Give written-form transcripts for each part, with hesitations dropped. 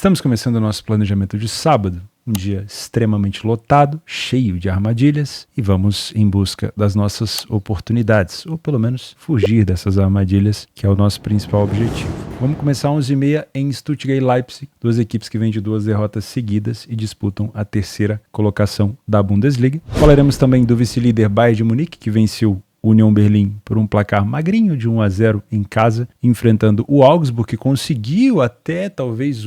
Estamos começando o nosso planejamento de sábado, um dia extremamente lotado, cheio de armadilhas, e vamos em busca das nossas oportunidades, ou pelo menos fugir dessas armadilhas, que é o nosso principal objetivo. Vamos começar às 11h30 em Stuttgart e Leipzig, duas equipes que vêm de 2 derrotas seguidas e disputam a terceira colocação da Bundesliga. Falaremos também do vice-líder Bayern de Munique, que venceu União Berlim por um placar magrinho de 1-0 em casa, enfrentando o Augsburg, que conseguiu até talvez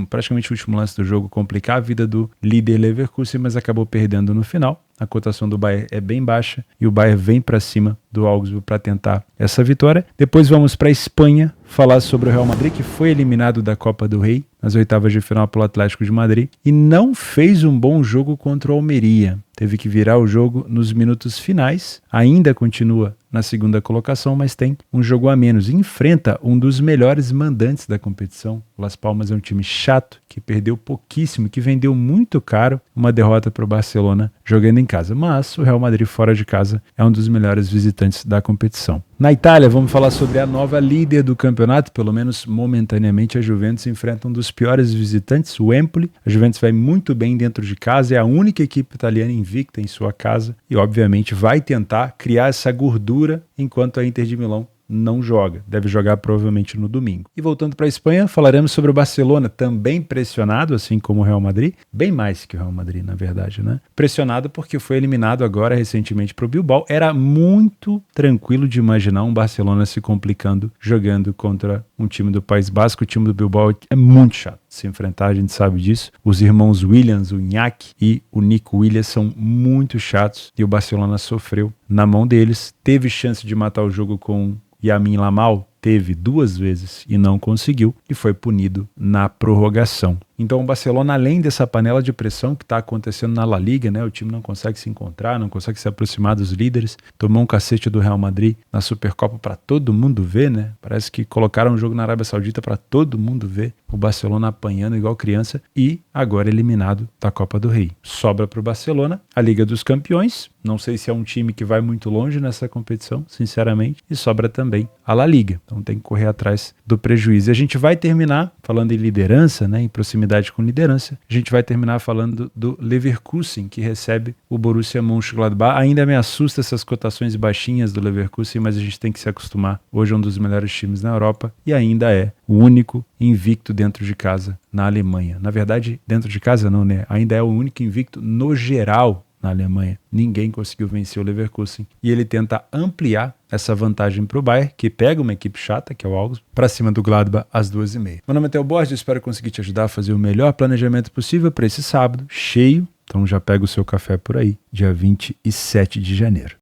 praticamente o último lance do jogo, complicar a vida do líder Leverkusen, mas acabou perdendo no final. A cotação do Bayern é bem baixa e o Bayern vem para cima do Augsburg para tentar essa vitória. Depois vamos para a Espanha falar sobre o Real Madrid, que foi eliminado da Copa do Rei nas oitavas de final pelo Atlético de Madrid e não fez um bom jogo contra o Almeria. Teve que virar o jogo nos minutos finais, ainda continua na segunda colocação, mas tem um jogo a menos. E enfrenta um dos melhores mandantes da competição. O Las Palmas é um time chato, que perdeu pouquíssimo, que vendeu muito caro uma derrota para o Barcelona jogando em casa. Mas o Real Madrid fora de casa é um dos melhores visitantes da competição. Na Itália, vamos falar sobre a nova líder do campeonato, pelo menos momentaneamente a Juventus enfrenta um dos piores visitantes, o Empoli. A Juventus vai muito bem dentro de casa, é a única equipe italiana invicta em sua casa e obviamente vai tentar criar essa gordura enquanto a Inter de Milão não joga, deve jogar provavelmente no domingo. E voltando para a Espanha, falaremos sobre o Barcelona, também pressionado, assim como o Real Madrid, bem mais que o Real Madrid, na verdade, né? Pressionado porque foi eliminado agora recentemente para o Bilbao. Era muito tranquilo de imaginar um Barcelona se complicando jogando contra um time do País Basco. O time do Bilbao é muito chato se enfrentar, a gente sabe disso. Os irmãos Williams, o Iñaki e o Nico Williams, são muito chatos e o Barcelona sofreu na mão deles. Teve chance de matar o jogo com Lamine Yamal, teve 2 vezes e não conseguiu e foi punido na prorrogação. Então o Barcelona, além dessa panela de pressão que está acontecendo na La Liga, né, o time não consegue se encontrar, não consegue se aproximar dos líderes, tomou um cacete do Real Madrid na Supercopa para todo mundo ver, né? Parece que colocaram um jogo na Arábia Saudita para todo mundo ver, o Barcelona apanhando igual criança e agora eliminado da Copa do Rei. Sobra para o Barcelona a Liga dos Campeões, não sei se é um time que vai muito longe nessa competição, sinceramente, e sobra também a La Liga, então tem que correr atrás do prejuízo. E a gente vai terminar falando em liderança, né, em proximidade com liderança. A gente vai terminar falando do Leverkusen, que recebe o Borussia Mönchengladbach. Ainda me assusta essas cotações baixinhas do Leverkusen, mas a gente tem que se acostumar. Hoje é um dos melhores times na Europa e ainda é o único invicto dentro de casa na Alemanha. Na verdade, dentro de casa não, né? Ainda é o único invicto no geral na Alemanha. Ninguém conseguiu vencer o Leverkusen e ele tenta ampliar essa vantagem para o Bayern, que pega uma equipe chata, que é o Augsburg, para cima do Gladbach às 2h30. Meu nome é Theo Borges, espero conseguir te ajudar a fazer o melhor planejamento possível para esse sábado, cheio, então já pega o seu café por aí, dia 27 de janeiro.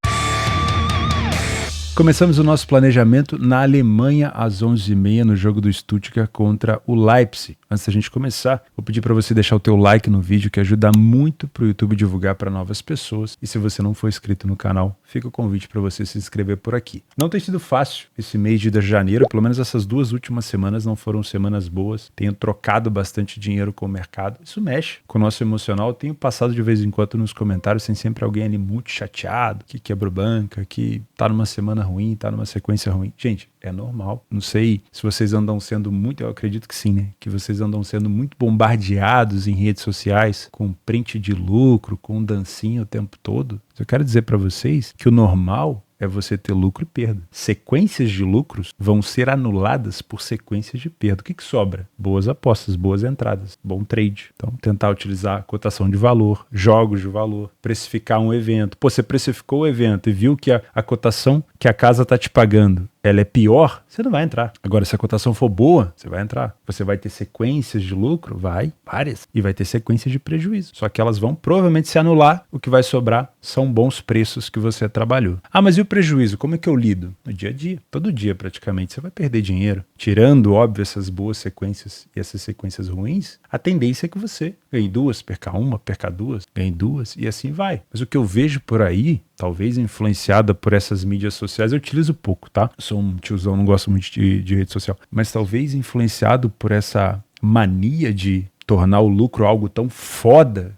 Começamos o nosso planejamento na Alemanha às 11h30 no jogo do Stuttgart contra o Leipzig. Antes da gente começar, vou pedir para você deixar o teu like no vídeo, que ajuda muito para o YouTube divulgar para novas pessoas. E se você não for inscrito no canal, fica o convite para você se inscrever por aqui. Não tem sido fácil esse mês de janeiro, pelo menos essas 2 últimas semanas não foram semanas boas. Tenho trocado bastante dinheiro com o mercado. Isso mexe com o nosso emocional. Tenho passado de vez em quando nos comentários, tem sempre alguém ali muito chateado, que quebrou banca, que tá numa semana ruim, tá numa sequência ruim. Gente, é normal. Não sei se vocês andam sendo muito, eu acredito que sim, né? Que vocês andam sendo muito bombardeados em redes sociais com print de lucro, com dancinha o tempo todo. Eu quero dizer para vocês que o normal é você ter lucro e perda. Sequências de lucros vão ser anuladas por sequências de perda. O que sobra? Boas apostas, boas entradas, bom trade. Então, tentar utilizar cotação de valor, jogos de valor, precificar um evento. Pô, você precificou o evento e viu que a cotação que a casa está te pagando ela é pior, você não vai entrar. Agora, se a cotação for boa, você vai entrar. Você vai ter sequências de lucro? Vai, várias. E vai ter sequências de prejuízo. Só que elas vão provavelmente se anular. O que vai sobrar são bons preços que você trabalhou. Ah, mas e o prejuízo? Como é que eu lido? No dia a dia. Todo dia, praticamente, você vai perder dinheiro. Tirando, óbvio, essas boas sequências e essas sequências ruins, a tendência é que você ganhe 2, perca 1, perca 2, ganhe 2 e assim vai. Mas o que eu vejo por aí, talvez influenciada por essas mídias sociais, eu utilizo pouco, tá? Eu sou um tiozão, não gosto muito de rede social, mas talvez influenciado por essa mania de tornar o lucro algo tão foda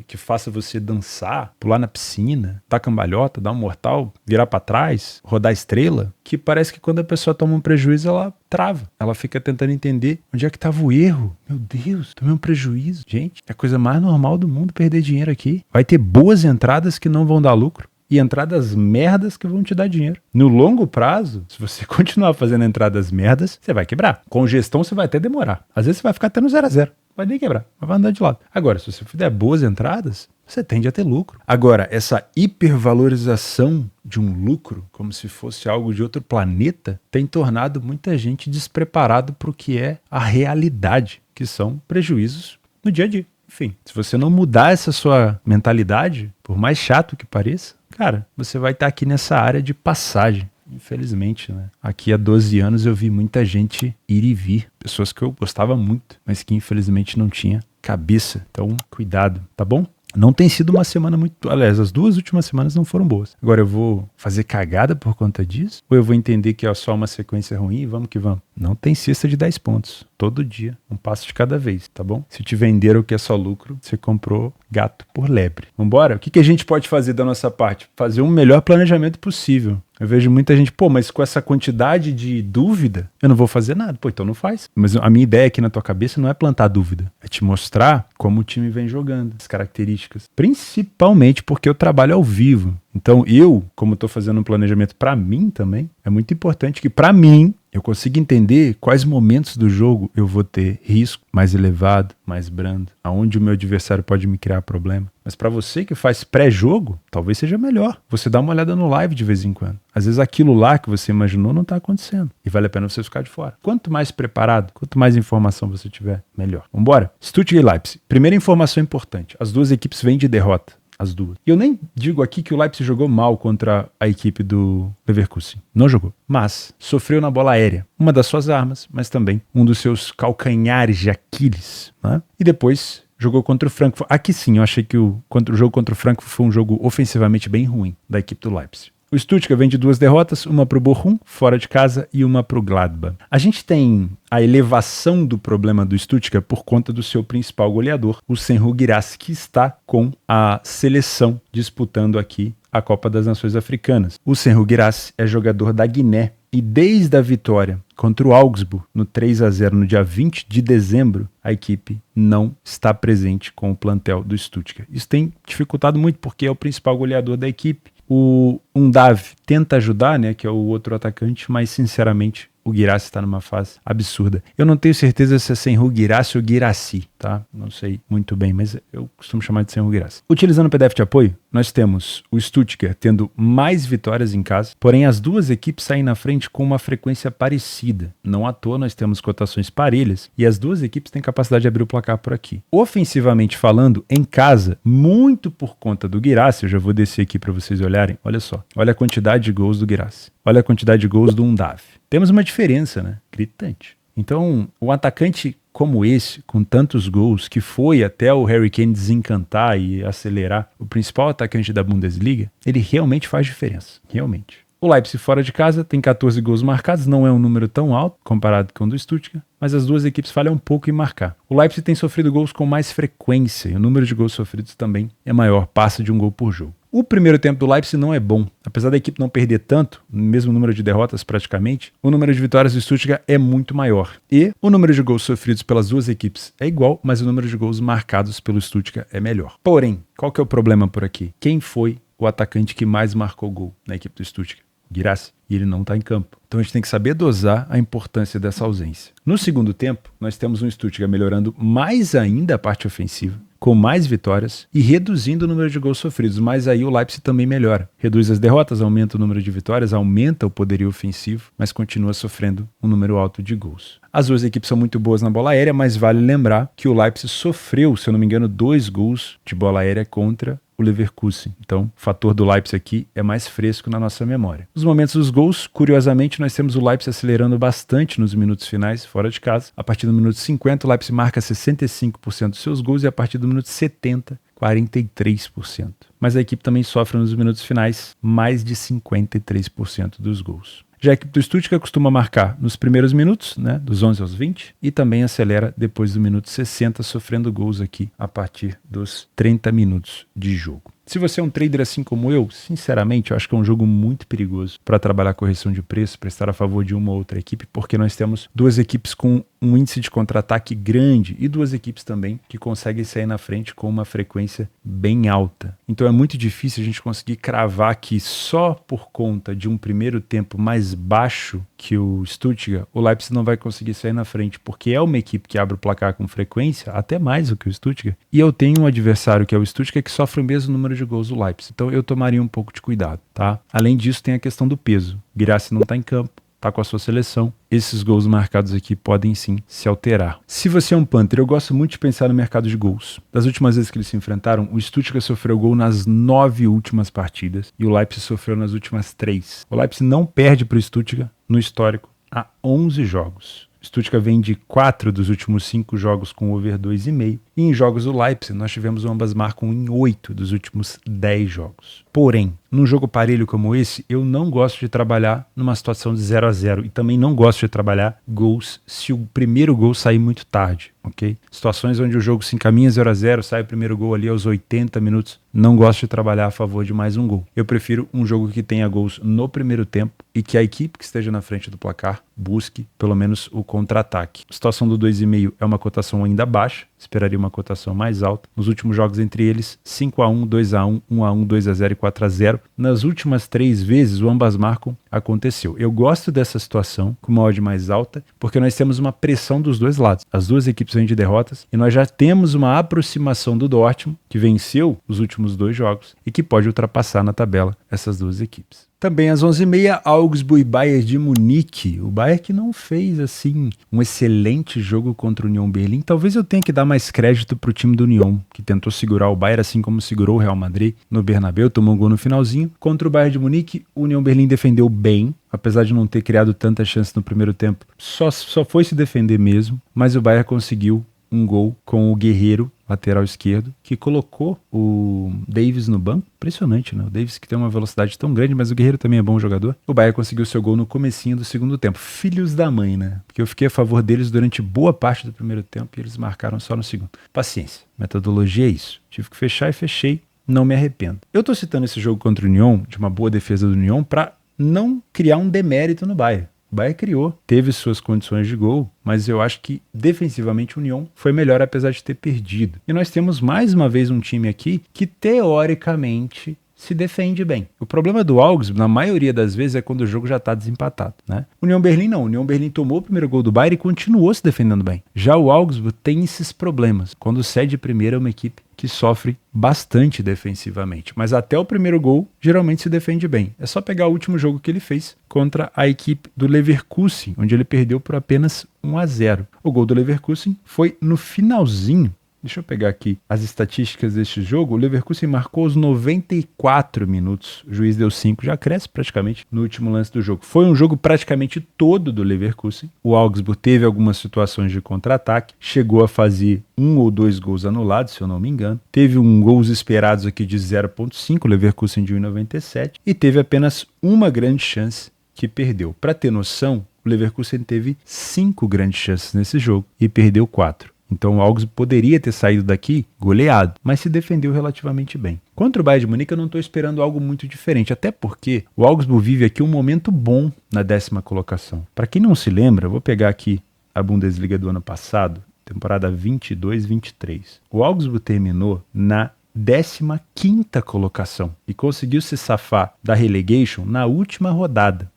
que faça você dançar, pular na piscina, dar cambalhota, dar um mortal, virar pra trás, rodar estrela, que parece que quando a pessoa toma um prejuízo, ela trava. Ela fica tentando entender onde é que tava o erro. Meu Deus, tomei um prejuízo. Gente, é a coisa mais normal do mundo perder dinheiro aqui. Vai ter boas entradas que não vão dar lucro e entradas merdas que vão te dar dinheiro. No longo prazo, se você continuar fazendo entradas merdas, você vai quebrar. Com gestão, você vai até demorar. Às vezes você vai ficar até no 0 a 0. Vai nem quebrar, vai andar de lado. Agora, se você fizer boas entradas, você tende a ter lucro. Agora, essa hipervalorização de um lucro, como se fosse algo de outro planeta, tem tornado muita gente despreparado para o que é a realidade, que são prejuízos no dia a dia. Enfim, se você não mudar essa sua mentalidade, por mais chato que pareça, cara, você vai estar aqui nessa área de passagem. Infelizmente, né? Aqui há 12 anos eu vi muita gente ir e vir. Pessoas que eu gostava muito, mas que infelizmente não tinha cabeça. Então, cuidado, tá bom? Não tem sido uma semana muito... Aliás, as 2 últimas semanas não foram boas. Agora eu vou fazer cagada por conta disso? Ou eu vou entender que é só uma sequência ruim e vamos que vamos? Não tem cesta de 10 pontos. Todo dia. Um passo de cada vez, tá bom? Se te venderam o que é só lucro, você comprou gato por lebre. Vambora? O que a gente pode fazer da nossa parte? Fazer um melhor planejamento possível. Eu vejo muita gente, mas com essa quantidade de dúvida, eu não vou fazer nada. Então não faz. Mas a minha ideia aqui na tua cabeça não é plantar dúvida. É te mostrar como o time vem jogando, as características. Principalmente porque eu trabalho ao vivo. Então eu, como estou fazendo um planejamento para mim também, é muito importante que para mim eu consiga entender quais momentos do jogo eu vou ter risco mais elevado, mais brando, aonde o meu adversário pode me criar problema. Mas para você que faz pré-jogo, talvez seja melhor você dar uma olhada no live de vez em quando. Às vezes aquilo lá que você imaginou não está acontecendo e vale a pena você ficar de fora. Quanto mais preparado, quanto mais informação você tiver, melhor. Vambora? Stuttgart e Leipzig. Primeira informação importante. As duas equipes vêm de derrota. As duas. E eu nem digo aqui que o Leipzig jogou mal contra a equipe do Leverkusen. Não jogou. Mas sofreu na bola aérea. Uma das suas armas, mas também um dos seus calcanhares de Aquiles. Né? E depois jogou contra o Frankfurt. Aqui sim, eu achei que o jogo contra o Frankfurt foi um jogo ofensivamente bem ruim da equipe do Leipzig. O Stuttgart vem de 2 derrotas, uma para o Bochum, fora de casa, e uma para o Gladbach. A gente tem a elevação do problema do Stuttgart por conta do seu principal goleador, o Senhur Guirassy, que está com a seleção disputando aqui a Copa das Nações Africanas. O Senhur Guirassy é jogador da Guiné e desde a vitória contra o Augsburg no 3-0 no dia 20 de dezembro, a equipe não está presente com o plantel do Stuttgart. Isso tem dificultado muito porque é o principal goleador da equipe. O Undav tenta ajudar, né, que é o outro atacante, mas sinceramente o Guirassy está numa fase absurda. Eu não tenho certeza se é Senhur Guirassy ou Guirassy, tá? Não sei muito bem, mas eu costumo chamar de Senhur Guirassy. Utilizando o PDF de apoio, nós temos o Stuttgart tendo mais vitórias em casa, porém as duas equipes saem na frente com uma frequência parecida. Não à toa nós temos cotações parelhas e as duas equipes têm capacidade de abrir o placar por aqui. Ofensivamente falando, em casa, muito por conta do Guirassy, eu já vou descer aqui para vocês olharem, olha só, olha a quantidade de gols do Guirassy, olha a quantidade de gols do Undav. Temos uma diferença, né? Gritante. Então, um atacante como esse, com tantos gols, que foi até o Harry Kane desencantar e acelerar o principal atacante da Bundesliga, ele realmente faz diferença. Realmente. O Leipzig fora de casa tem 14 gols marcados, não é um número tão alto comparado com o do Stuttgart, mas as duas equipes falham um pouco em marcar. O Leipzig tem sofrido gols com mais frequência e o número de gols sofridos também é maior, passa de um gol por jogo. O primeiro tempo do Leipzig não é bom. Apesar da equipe não perder tanto, mesmo número de derrotas praticamente, o número de vitórias do Stuttgart é muito maior. E o número de gols sofridos pelas duas equipes é igual, mas o número de gols marcados pelo Stuttgart é melhor. Porém, qual que é o problema por aqui? Quem foi o atacante que mais marcou gol na equipe do Stuttgart? Guirassy, e ele não está em campo. Então a gente tem que saber dosar a importância dessa ausência. No segundo tempo, nós temos um Stuttgart melhorando mais ainda a parte ofensiva, com mais vitórias e reduzindo o número de gols sofridos, mas aí o Leipzig também melhora. Reduz as derrotas, aumenta o número de vitórias, aumenta o poderio ofensivo, mas continua sofrendo um número alto de gols. As duas equipes são muito boas na bola aérea, mas vale lembrar que o Leipzig sofreu, se eu não me engano, 2 gols de bola aérea contra o Leverkusen. Então, o fator do Leipzig aqui é mais fresco na nossa memória. Nos momentos dos gols, curiosamente, nós temos o Leipzig acelerando bastante nos minutos finais, fora de casa. A partir do minuto 50, o Leipzig marca 65% dos seus gols e a partir do minuto 70, 43%. Mas a equipe também sofre nos minutos finais mais de 53% dos gols. Já a equipe do Stuttgart costuma marcar nos primeiros minutos, né, dos 11 aos 20, e também acelera depois do minuto 60, sofrendo gols aqui a partir dos 30 minutos de jogo. Se você é um trader assim como eu, sinceramente, eu acho que é um jogo muito perigoso para trabalhar correção de preço, para estar a favor de uma ou outra equipe, porque nós temos duas equipes com um índice de contra-ataque grande e duas equipes também que conseguem sair na frente com uma frequência bem alta. Então é muito difícil a gente conseguir cravar que só por conta de um primeiro tempo mais baixo que o Stuttgart, o Leipzig não vai conseguir sair na frente, porque é uma equipe que abre o placar com frequência, até mais do que o Stuttgart, e eu tenho um adversário que é o Stuttgart que sofre o mesmo número de gols do Leipzig, então eu tomaria um pouco de cuidado, tá? Além disso, tem a questão do peso. Guirassy não está em campo, está com a sua seleção. Esses gols marcados aqui podem sim se alterar. Se você é um punter, eu gosto muito de pensar no mercado de gols. Das últimas vezes que eles se enfrentaram, o Stuttgart sofreu gol nas 9 últimas partidas e o Leipzig sofreu nas últimas 3. O Leipzig não perde para o Stuttgart no histórico há 11 jogos. Stuttgart vem de 4 dos últimos 5 jogos com over 2,5. E em jogos do Leipzig, nós tivemos ambas marcam em 8 dos últimos 10 jogos. Porém, num jogo parelho como esse, eu não gosto de trabalhar numa situação de 0-0 e também não gosto de trabalhar gols se o primeiro gol sair muito tarde, ok? Situações onde o jogo se encaminha 0-0, sai o primeiro gol ali aos 80 minutos, não gosto de trabalhar a favor de mais um gol. Eu prefiro um jogo que tenha gols no primeiro tempo e que a equipe que esteja na frente do placar busque pelo menos o contra-ataque. A situação do 2,5 é uma cotação ainda baixa, esperaria uma cotação mais alta. Nos últimos jogos entre eles, 5-1, 2-1, 1-1, 2-0 e 4-0. Nas últimas 3 vezes, o ambas marcam aconteceu. Eu gosto dessa situação com uma odd mais alta, porque nós temos uma pressão dos dois lados. As duas equipes vêm de derrotas e nós já temos uma aproximação do Dortmund, que venceu os últimos 2 jogos e que pode ultrapassar na tabela essas duas equipes. Também às 11h30, Augsburg e Bayern de Munique. O Bayern que não fez assim um excelente jogo contra o Union Berlim. Talvez eu tenha que dar mais crédito para o time do Union, que tentou segurar o Bayern assim como segurou o Real Madrid no Bernabéu, tomou um gol no finalzinho. Contra o Bayern de Munique, o Union Berlim defendeu bem, apesar de não ter criado tanta chance no primeiro tempo. Só foi se defender mesmo, mas o Bayern conseguiu um gol com o Guerreiro, lateral esquerdo, que colocou o Davies no banco. Impressionante, né? O Davies que tem uma velocidade tão grande, mas o Guerreiro também é bom jogador. O Bayern conseguiu seu gol no comecinho do segundo tempo. Filhos da mãe, né? Porque eu fiquei a favor deles durante boa parte do primeiro tempo e eles marcaram só no segundo. Paciência. Metodologia é isso. Tive que fechar e fechei. Não me arrependo. Eu tô citando esse jogo contra o Union, de uma boa defesa do Union, para não criar um demérito no Bayern. O Bayern criou, teve suas condições de gol, mas eu acho que defensivamente o Union foi melhor apesar de ter perdido. E nós temos mais uma vez um time aqui que teoricamente se defende bem. O problema do Augsburg, na maioria das vezes, é quando o jogo já está desempatado, né? O Union Berlim não. O Union Berlim tomou o primeiro gol do Bayern e continuou se defendendo bem. Já o Augsburg tem esses problemas. Quando cede primeiro é uma equipe que sofre bastante defensivamente. Mas até o primeiro gol, geralmente se defende bem. É só pegar o último jogo que ele fez contra a equipe do Leverkusen, onde ele perdeu por apenas 1-0. O gol do Leverkusen foi no finalzinho. Deixa eu pegar aqui as estatísticas deste jogo. O Leverkusen marcou os 94 minutos. O juiz deu 5, já cresce praticamente no último lance do jogo. Foi um jogo praticamente todo do Leverkusen. O Augsburg teve algumas situações de contra-ataque. Chegou a fazer 1 ou 2 gols anulados, se eu não me engano. Teve gols esperados aqui de 0,5, o Leverkusen de 1,97. E teve apenas uma grande chance que perdeu. Para ter noção, o Leverkusen teve 5 grandes chances nesse jogo e perdeu 4. Então o Augsburg poderia ter saído daqui goleado, mas se defendeu relativamente bem. Contra o Bayern de Munique eu não estou esperando algo muito diferente, até porque o Augsburg vive aqui um momento bom na 10ª colocação. Para quem não se lembra, eu vou pegar aqui a Bundesliga do ano passado, temporada 22-23. O Augsburg terminou na 15ª colocação e conseguiu se safar da relegation na última rodada.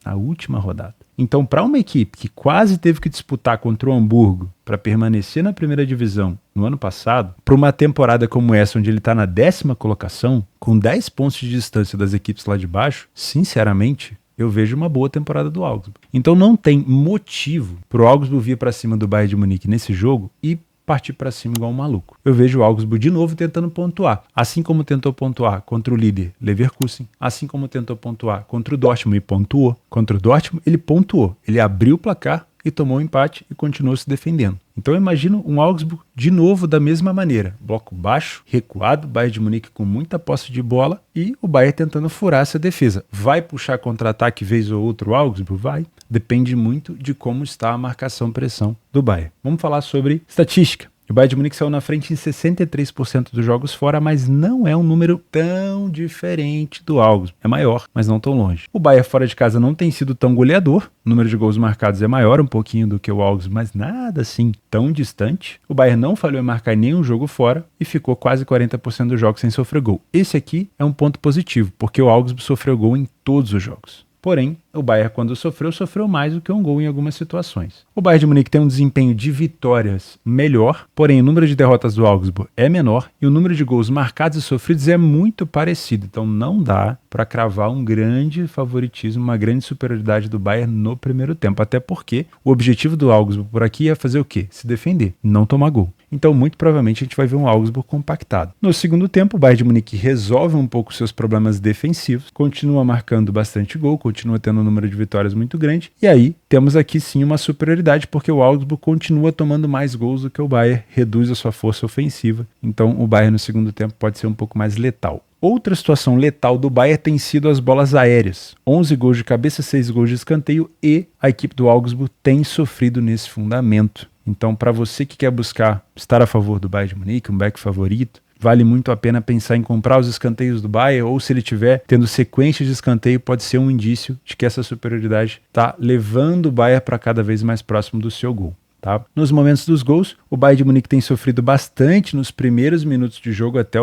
Então, para uma equipe que quase teve que disputar contra o Hamburgo para permanecer na primeira divisão no ano passado, para uma temporada como essa, onde ele está na 10ª colocação, com 10 pontos de distância das equipes lá de baixo, sinceramente, eu vejo uma boa temporada do Augsburg. Então não tem motivo para o Augsburg vir para cima do Bayern de Munique nesse jogo e partir para cima igual um maluco. Eu vejo o Augsburg de novo tentando pontuar, assim como tentou pontuar contra o líder Leverkusen, assim como tentou pontuar contra o Dortmund e pontuou. Contra o Dortmund ele pontuou, ele abriu o placar e tomou o empate e continuou se defendendo. Então eu imagino um Augsburg de novo da mesma maneira. Bloco baixo, recuado, Bayern de Munique com muita posse de bola e o Bayern tentando furar essa defesa. Vai puxar contra-ataque vez ou outro o Augsburg? Vai. Depende muito de como está a marcação-pressão do Bayern. Vamos falar sobre estatística. O Bayern de Munique saiu na frente em 63% dos jogos fora, mas não é um número tão diferente do Augsburg. É maior, mas não tão longe. O Bayern fora de casa não tem sido tão goleador. O número de gols marcados é maior um pouquinho do que o Augsburg, mas nada assim tão distante. O Bayern não falhou em marcar nenhum jogo fora e ficou quase 40% dos jogos sem sofrer gol. Esse aqui é um ponto positivo, porque o Augsburg sofreu gol em todos os jogos. Porém, o Bayern, quando sofreu mais do que um gol em algumas situações. O Bayern de Munique tem um desempenho de vitórias melhor, porém o número de derrotas do Augsburg é menor e o número de gols marcados e sofridos é muito parecido. Então não dá para cravar um grande favoritismo, uma grande superioridade do Bayern no primeiro tempo. Até porque o objetivo do Augsburg por aqui é fazer o quê? Se defender, não tomar gol. Então, muito provavelmente, a gente vai ver um Augsburg compactado. No segundo tempo, o Bayern de Munique resolve um pouco seus problemas defensivos, continua marcando bastante gol, continua tendo um número de vitórias muito grande, e aí temos aqui sim uma superioridade, porque o Augsburg continua tomando mais gols do que o Bayern, reduz a sua força ofensiva, então o Bayern no segundo tempo pode ser um pouco mais letal. Outra situação letal do Bayern tem sido as bolas aéreas. 11 gols de cabeça, 6 gols de escanteio e a equipe do Augsburg tem sofrido nesse fundamento. Então, para você que quer buscar estar a favor do Bayern de Munique, um back favorito, vale muito a pena pensar em comprar os escanteios do Bayern, ou se ele estiver tendo sequência de escanteio, pode ser um indício de que essa superioridade está levando o Bayern para cada vez mais próximo do seu gol. Tá? Nos momentos dos gols, o Bayern de Munique tem sofrido bastante nos primeiros minutos de jogo até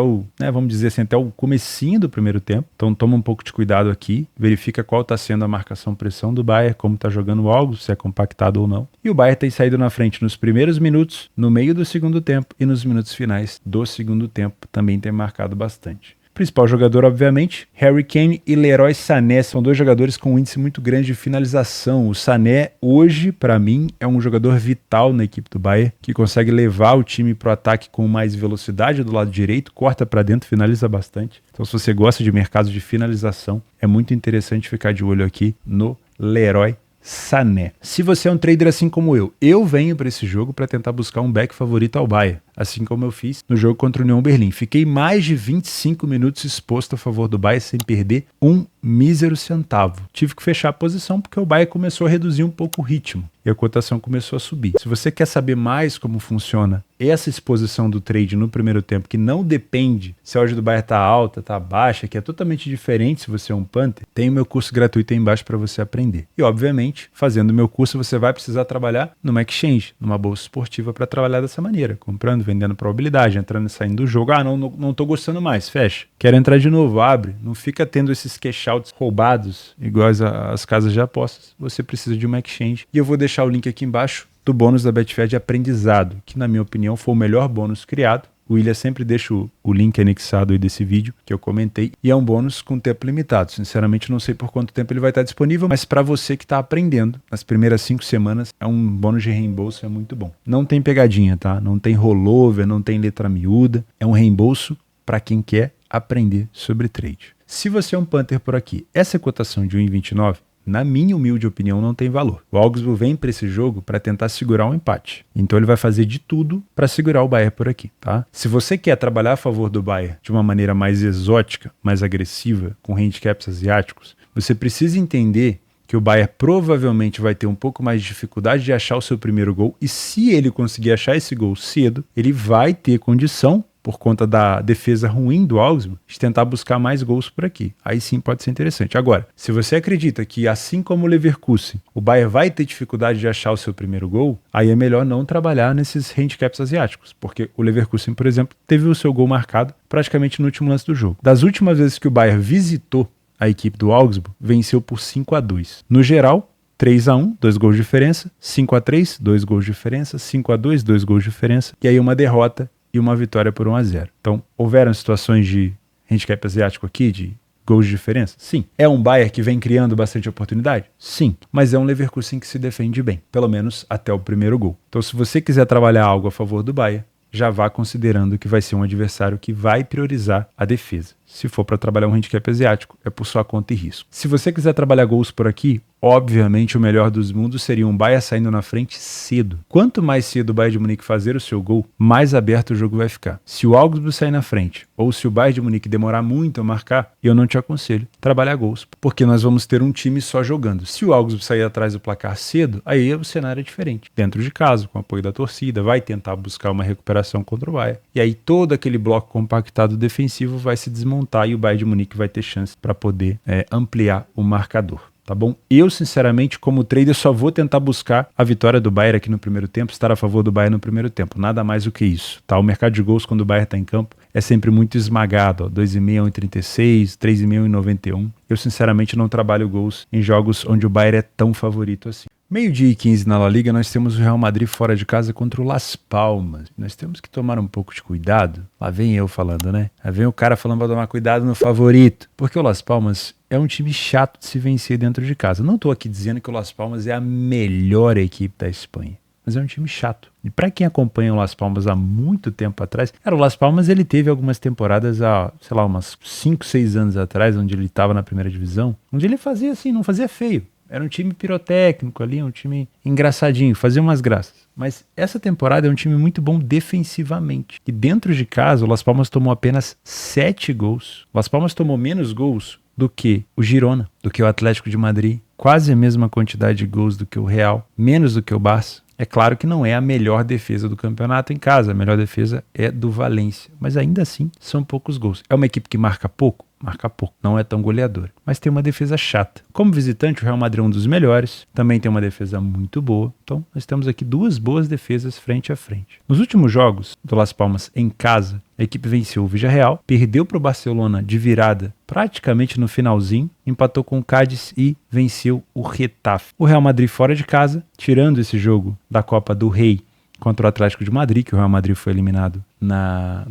vamos dizer assim, até o comecinho do primeiro tempo. Então toma um pouco de cuidado aqui, verifica qual está sendo a marcação-pressão do Bayern, como está jogando o Augsburg, se é compactado ou não. E o Bayern tem saído na frente nos primeiros minutos, no meio do segundo tempo e nos minutos finais do segundo tempo também tem marcado bastante. Principal jogador, obviamente, Harry Kane e Leroy Sané, são dois jogadores com um índice muito grande de finalização. O Sané, hoje, para mim, é um jogador vital na equipe do Bayern, que consegue levar o time para o ataque com mais velocidade do lado direito, corta para dentro, finaliza bastante. Então, se você gosta de mercado de finalização, é muito interessante ficar de olho aqui no Leroy Sané. Se você é um trader assim como eu venho para esse jogo para tentar buscar um back favorito ao Bayern, assim como eu fiz no jogo contra o União Berlim. Fiquei mais de 25 minutos exposto a favor do Bayern sem perder um mísero centavo. Tive que fechar a posição porque o Bayern começou a reduzir um pouco o ritmo e a cotação começou a subir. Se você quer saber mais como funciona essa exposição do trade no primeiro tempo, que não depende se a odd do Bayern está alta, está baixa, que é totalmente diferente se você é um punter, tem o meu curso gratuito aí embaixo para você aprender. E obviamente, fazendo o meu curso, você vai precisar trabalhar numa exchange, numa bolsa esportiva para trabalhar dessa maneira, comprando, vendendo probabilidade, entrando e saindo do jogo. Não tô gostando mais, fecha. Quero entrar de novo, abre. Não fica tendo esses cash outs roubados, iguais às casas de apostas. Você precisa de uma exchange. E eu vou deixar o link aqui embaixo do bônus da Betfair de aprendizado, que na minha opinião foi o melhor bônus criado. O William sempre deixa o link anexado aí desse vídeo que eu comentei, e é um bônus com tempo limitado. Sinceramente, não sei por quanto tempo ele vai estar disponível, mas para você que está aprendendo, nas primeiras 5 semanas, é um bônus de reembolso, é muito bom. Não tem pegadinha, tá? Não tem rollover, não tem letra miúda, é um reembolso para quem quer aprender sobre trade. Se você é um punter por aqui, essa cotação de 1,29, na minha humilde opinião, não tem valor. O Augsburg vem para esse jogo para tentar segurar um empate. Então ele vai fazer de tudo para segurar o Bayern por aqui, tá? Se você quer trabalhar a favor do Bayern de uma maneira mais exótica, mais agressiva, com handicaps asiáticos, você precisa entender que o Bayern provavelmente vai ter um pouco mais de dificuldade de achar o seu primeiro gol, e se ele conseguir achar esse gol cedo, ele vai ter condição, por conta da defesa ruim do Augsburg, de tentar buscar mais gols por aqui. Aí sim pode ser interessante. Agora, se você acredita que, assim como o Leverkusen, o Bayern vai ter dificuldade de achar o seu primeiro gol, aí é melhor não trabalhar nesses handicaps asiáticos, porque o Leverkusen, por exemplo, teve o seu gol marcado praticamente no último lance do jogo. Das últimas vezes que o Bayern visitou a equipe do Augsburg, venceu por 5-2. No geral, 3-1, 2 gols de diferença, 5-3, 2 gols de diferença, 5-2, 2 gols de diferença, e aí uma derrota e uma vitória por 1-0. Então, houveram situações de handicap asiático aqui, de gols de diferença? Sim. É um Bayern que vem criando bastante oportunidade? Sim. Mas é um Leverkusen que se defende bem, pelo menos até o primeiro gol. Então, se você quiser trabalhar algo a favor do Bayern, já vá considerando que vai ser um adversário que vai priorizar a defesa. Se for para trabalhar um handicap asiático, é por sua conta e risco. Se você quiser trabalhar gols por aqui, obviamente o melhor dos mundos seria um Bayern saindo na frente cedo. Quanto mais cedo o Bayern de Munique fazer o seu gol, mais aberto o jogo vai ficar. Se o Augsburg sair na frente, ou se o Bayern de Munique demorar muito a marcar, eu não te aconselho trabalhar gols, porque nós vamos ter um time só jogando. Se o Augsburg sair atrás do placar cedo, aí o cenário é diferente. Dentro de casa, com o apoio da torcida, vai tentar buscar uma recuperação contra o Bayern. E aí todo aquele bloco compactado defensivo vai se desmontar e o Bayern de Munique vai ter chance para poder ampliar o marcador. Tá bom? Eu, sinceramente, como trader, só vou tentar buscar a vitória do Bayern aqui no primeiro tempo, estar a favor do Bayern no primeiro tempo. Nada mais do que isso, tá? O mercado de gols, quando o Bayern está em campo, é sempre muito esmagado, ó. 2,5 a 1,36, 3,5 em 91. Eu, sinceramente, não trabalho gols em jogos onde o Bayern é tão favorito assim. 12h15 na La Liga, nós temos o Real Madrid fora de casa contra o Las Palmas. Nós temos que tomar um pouco de cuidado. Lá vem eu falando, né? Lá vem o cara falando para tomar cuidado no favorito. Porque o Las Palmas é um time chato de se vencer dentro de casa. Não estou aqui dizendo que o Las Palmas é a melhor equipe da Espanha, mas é um time chato. E para quem acompanha o Las Palmas há muito tempo atrás, o Las Palmas ele teve algumas temporadas há, sei lá, umas 5, 6 anos atrás, onde ele estava na primeira divisão, onde ele fazia assim, não fazia feio. Era um time pirotécnico ali, um time engraçadinho, fazia umas graças. Mas essa temporada é um time muito bom defensivamente. E dentro de casa, o Las Palmas tomou apenas 7 gols. O Las Palmas tomou menos gols do que o Girona, do que o Atlético de Madrid. Quase a mesma quantidade de gols do que o Real, menos do que o Barça. É claro que não é a melhor defesa do campeonato em casa. A melhor defesa é do Valência. Mas ainda assim, são poucos gols. É uma equipe que marca pouco? Marca pouco, não é tão goleadora, mas tem uma defesa chata. Como visitante, o Real Madrid é um dos melhores, também tem uma defesa muito boa, então nós temos aqui duas boas defesas frente a frente. Nos últimos jogos do Las Palmas em casa, a equipe venceu o Villarreal, perdeu para o Barcelona de virada praticamente no finalzinho, empatou com o Cádiz e venceu o Getafe. O Real Madrid fora de casa, tirando esse jogo da Copa do Rei contra o Atlético de Madrid, que o Real Madrid foi eliminado na